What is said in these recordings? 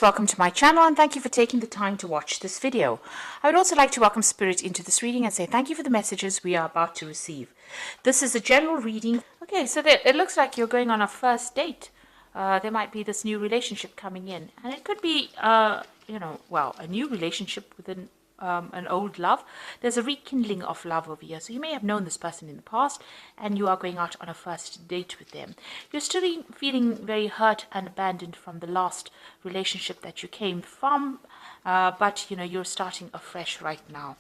Welcome to my channel and thank you for taking the time to watch this video. I would also like to welcome Spirit into this reading and say thank you for the messages we are about to receive. This is a general reading. Okay, so it looks like you're going on a first date. There might be this new relationship coming in, and it could be, a new relationship within an old love. There's a rekindling of love over here. So you may have known this person in the past and you are going out on a first date with them. You're still feeling very hurt and abandoned from the last relationship that you came from, but you're starting afresh right now.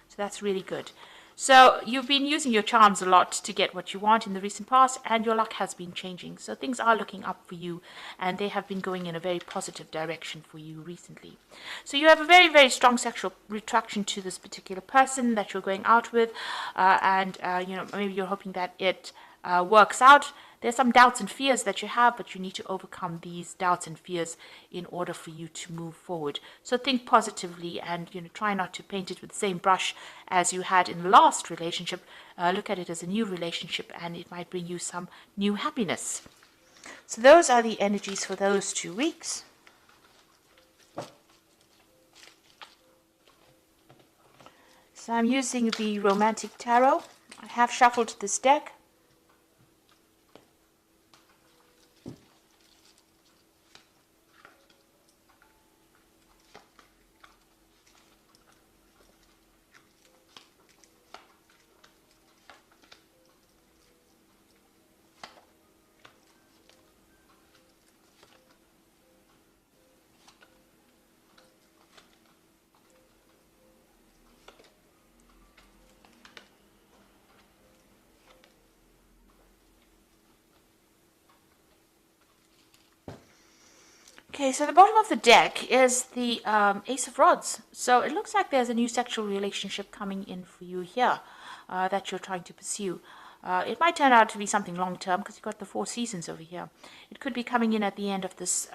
So that's really good. So you've been using your charms a lot to get what you want in the recent past, and your luck has been changing. So things are looking up for you, and they have been going in a very positive direction for you recently. So you have a very, very strong sexual attraction to this particular person that you're going out with, and maybe you're hoping that it works out. There's some doubts and fears that you have, but you need to overcome these doubts and fears in order for you to move forward. So think positively and try not to paint it with the same brush as you had in the last relationship. Look at it as a new relationship and it might bring you some new happiness. So those are the energies for those 2 weeks. So I'm using the Romantic Tarot. I have shuffled this deck. Okay, so the bottom of the deck is the Ace of Rods. So it looks like there's a new sexual relationship coming in for you here that you're trying to pursue. It might turn out to be something long-term because you've got the 4 seasons over here. It could be coming in at the end of this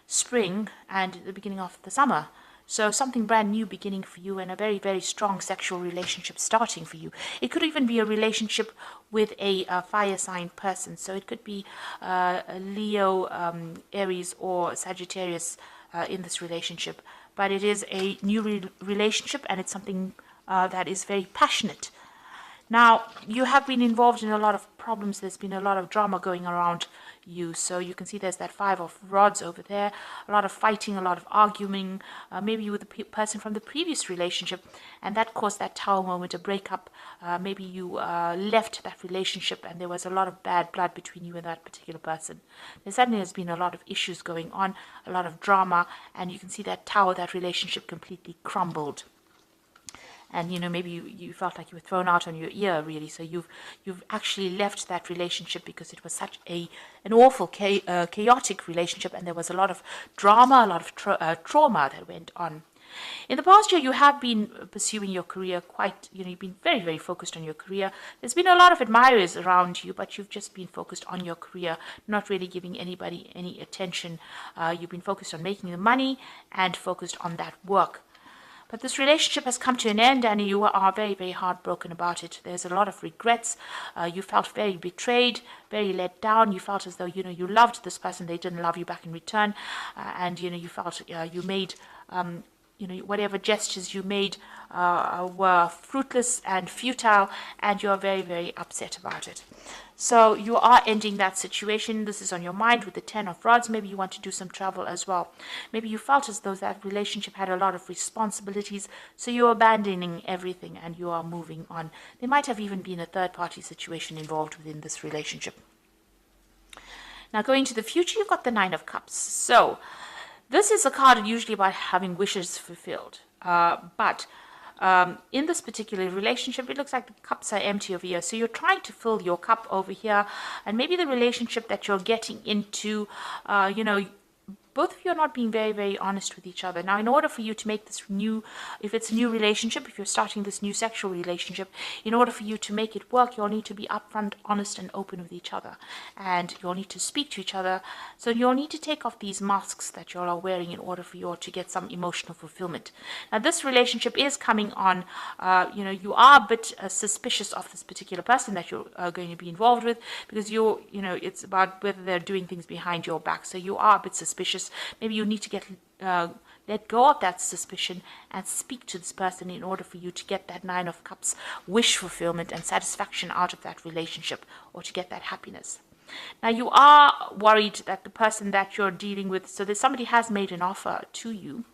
spring and the beginning of the summer. So something brand new beginning for you and a very, very strong sexual relationship starting for you. It could even be a relationship with a fire sign person. So it could be a Leo, Aries or Sagittarius in this relationship. But it is a new relationship and it's something that is very passionate. Now, you have been involved in a lot of problems. There's been a lot of drama going around you. So you can see there's that 5 of Rods over there. A lot of fighting, a lot of arguing, maybe with the person from the previous relationship. And that caused that Tower moment, a breakup. Maybe you left that relationship and there was a lot of bad blood between you and that particular person. There certainly has been a lot of issues going on, a lot of drama. And you can see that Tower, that relationship completely crumbled. And maybe you felt like you were thrown out on your ear, really. So you've actually left that relationship because it was such an awful, chaotic relationship, and there was a lot of drama, a lot of trauma that went on. In the past year, you have been pursuing your career quite, you've been very, very focused on your career. There's been a lot of admirers around you, but you've just been focused on your career, not really giving anybody any attention. You've been focused on making the money and focused on that work. But this relationship has come to an end and you are very, very heartbroken about it. There's a lot of regrets. You felt very betrayed, very let down. You felt as though, you loved this person. They didn't love you back in return. And, you felt you made, whatever gestures you made were fruitless and futile. And you're very, very upset about it. So you are ending that situation. This is on your mind with the 10 of Rods. Maybe you want to do some travel as well. Maybe you felt as though that relationship had a lot of responsibilities. So you're abandoning everything and you are moving on. There might have even been a third-party situation involved within this relationship. Now going to the future, you've got the 9 of Cups. So this is a card usually about having wishes fulfilled. But in this particular relationship, it looks like the cups are empty over here. So you're trying to fill your cup over here. And maybe the relationship that you're getting into, both of you are not being very, very honest with each other. Now, in order for you to make this new, if it's a new relationship, if you're starting this new sexual relationship, in order for you to make it work, you'll need to be upfront, honest, and open with each other. And you'll need to speak to each other. So you'll need to take off these masks that you all are wearing in order for you to get some emotional fulfillment. Now, this relationship is coming on, you are a bit suspicious of this particular person that you're going to be involved with, because it's about whether they're doing things behind your back. So you are a bit suspicious. suspicious. Maybe you need to let go of that suspicion and speak to this person in order for you to get that Nine of Cups wish fulfillment and satisfaction out of that relationship, or to get that happiness. Now, you are worried that the person that you're dealing with, so that somebody has made an offer to you.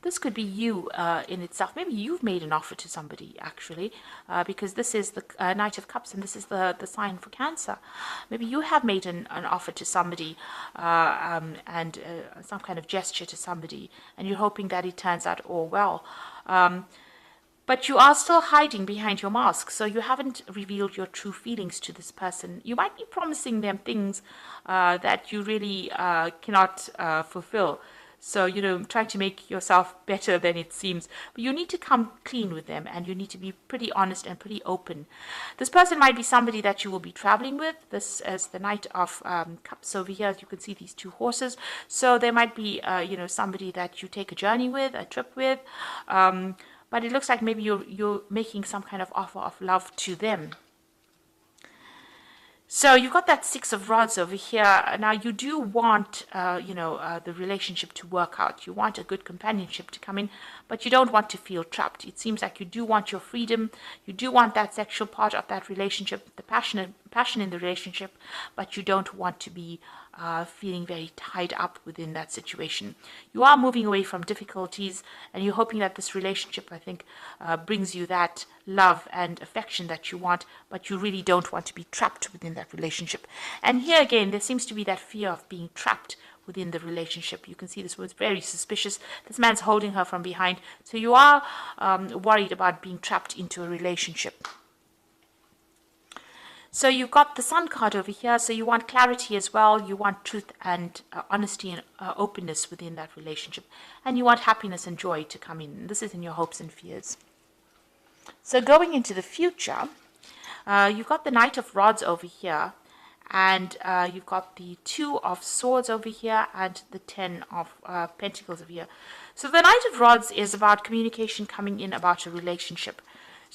This could be you in itself. Maybe you've made an offer to somebody, actually, because this is the Knight of Cups, and this is the sign for Cancer. Maybe you have made an offer to somebody, and some kind of gesture to somebody, and you're hoping that it turns out all well. But you are still hiding behind your mask, so you haven't revealed your true feelings to this person. You might be promising them things that you really cannot fulfill. So, trying to make yourself better than it seems. But you need to come clean with them, and you need to be pretty honest and pretty open. This person might be somebody that you will be traveling with. This is the Knight of Cups over here. As you can see, these two horses. So there might be, somebody that you take a journey with, a trip with. But it looks like maybe you're making some kind of offer of love to them. So you've got that Six of Rods over here. Now, you do want, the relationship to work out. You want a good companionship to come in, but you don't want to feel trapped. It seems like you do want your freedom. You do want that sexual part of that relationship, the passion in the relationship, but you don't want to be feeling very tied up within that situation. You are moving away from difficulties, and you're hoping that this relationship, I think, brings you that love and affection that you want, but you really don't want to be trapped within that relationship. And here again, there seems to be that fear of being trapped within the relationship. You can see this was very suspicious. This man's holding her from behind. So you are worried about being trapped into a relationship. So you've got the Sun card over here. So you want clarity as well. You want truth and honesty and openness within that relationship. And you want happiness and joy to come in. This is in your hopes and fears. So going into the future, you've got the Knight of Rods over here. And you've got the Two of Swords over here and the Ten of Pentacles over here. So the Knight of Rods is about communication coming in about a relationship.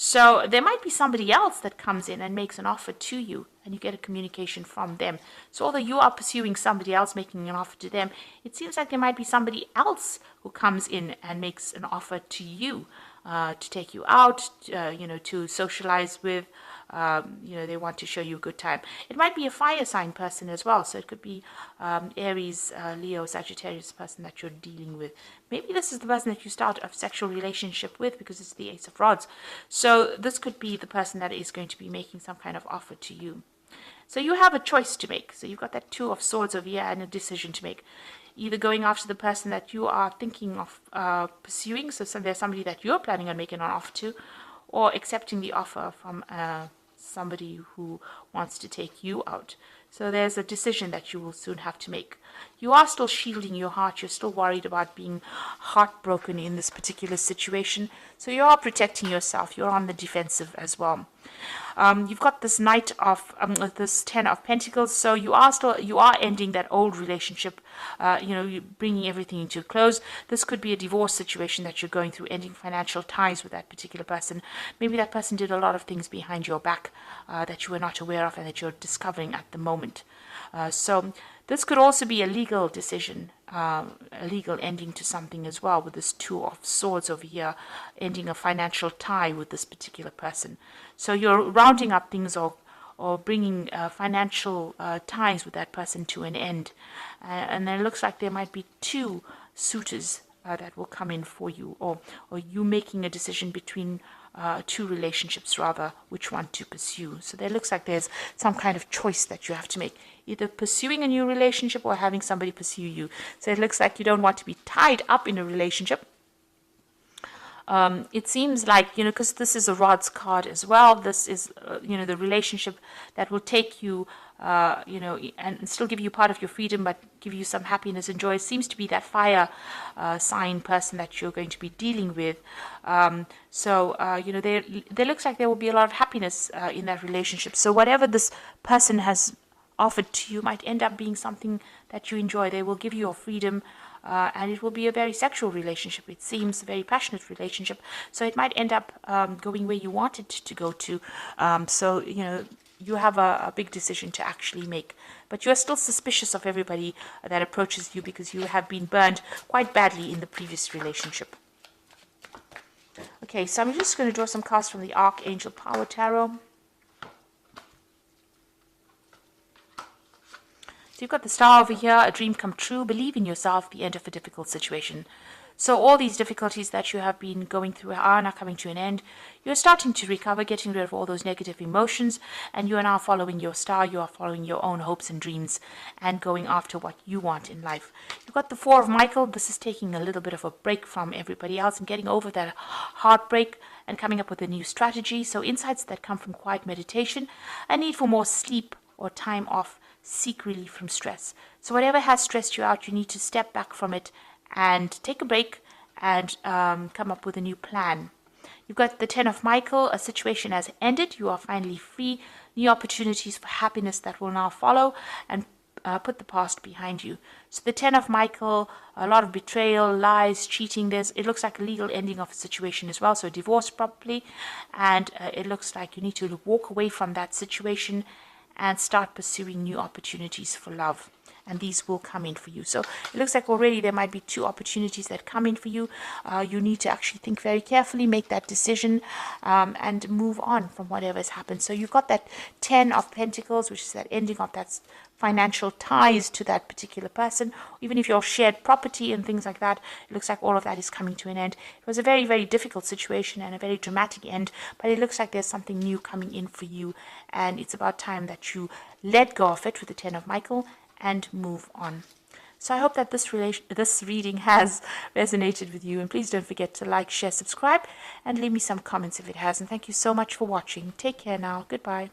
So there might be somebody else that comes in and makes an offer to you, and you get a communication from them. So although you are pursuing somebody else making an offer to them, it seems like there might be somebody else who comes in and makes an offer to you, to take you out, to socialize with. They want to show you a good time. It might be a fire sign person as well. So it could be Aries, Leo, Sagittarius person that you're dealing with. Maybe this is the person that you start a sexual relationship with, because it's the Ace of Rods. So this could be the person that is going to be making some kind of offer to you. So you have a choice to make. So you've got that Two of Swords over here and a decision to make. Either going after the person that you are thinking of pursuing, so there's somebody that you're planning on making an offer to, or accepting the offer from somebody who wants to take you out. So there's a decision that you will soon have to make. You are still shielding your heart. You're still worried about being heartbroken in this particular situation. So you are protecting yourself. You're on the defensive as well. You've got this Knight of this Ten of Pentacles. So you are ending that old relationship. You're bringing everything into a close. This could be a divorce situation that you're going through, ending financial ties with that particular person. Maybe that person did a lot of things behind your back that you were not aware of and that you're discovering at the moment. So this could also be a legal decision, a legal ending to something as well, with this Two of Swords over here, ending a financial tie with this particular person. So you're rounding up things or bringing financial ties with that person to an end. And then it looks like there might be two suitors that will come in for you, or you making a decision between two relationships, rather, which one to pursue. So there looks like there's some kind of choice that you have to make, either pursuing a new relationship or having somebody pursue you. So it looks like you don't want to be tied up in a relationship. It seems like, because this is a Rods card as well, this is, the relationship that will take you, and still give you part of your freedom, but give you some happiness and joy. It seems to be that fire sign person that you're going to be dealing with. There looks like there will be a lot of happiness in that relationship. So whatever this person has offered to you might end up being something that you enjoy. They will give you your freedom. And it will be a very sexual relationship. It seems a very passionate relationship. So it might end up going where you want it to go to. you have a big decision to actually make. But you are still suspicious of everybody that approaches you because you have been burned quite badly in the previous relationship. Okay, so I'm just going to draw some cards from the Archangel Power Tarot. So you've got the Star over here, a dream come true, believe in yourself, the end of a difficult situation. So all these difficulties that you have been going through are now coming to an end. You're starting to recover, getting rid of all those negative emotions, and you are now following your star. You are following your own hopes and dreams and going after what you want in life. You've got the Four of Michael. This is taking a little bit of a break from everybody else and getting over that heartbreak and coming up with a new strategy. So insights that come from quiet meditation, a need for more sleep or time off, seek relief from stress. So whatever has stressed you out, you need to step back from it and take a break and come up with a new plan. You've got the Ten of Michael. A situation has ended. You are finally free. New opportunities for happiness that will now follow, and put the past behind you. So the Ten of Michael, a lot of betrayal, lies, cheating. It looks like a legal ending of a situation as well. So divorce probably. And it looks like you need to walk away from that situation and start pursuing new opportunities for love. And these will come in for you. So it looks like already there might be 2 opportunities that come in for you. You need to actually think very carefully, make that decision, and move on from whatever has happened. So you've got that 10 of Pentacles, which is that ending of that financial ties to that particular person. Even if you're shared property and things like that, it looks like all of that is coming to an end. It was a very, very difficult situation and a very dramatic end, but it looks like there's something new coming in for you. And it's about time that you let go of it with the 10 of Michael and move on. So I hope that this reading has resonated with you. And please don't forget to like, share, subscribe, and leave me some comments if it has. And thank you so much for watching. Take care now. Goodbye.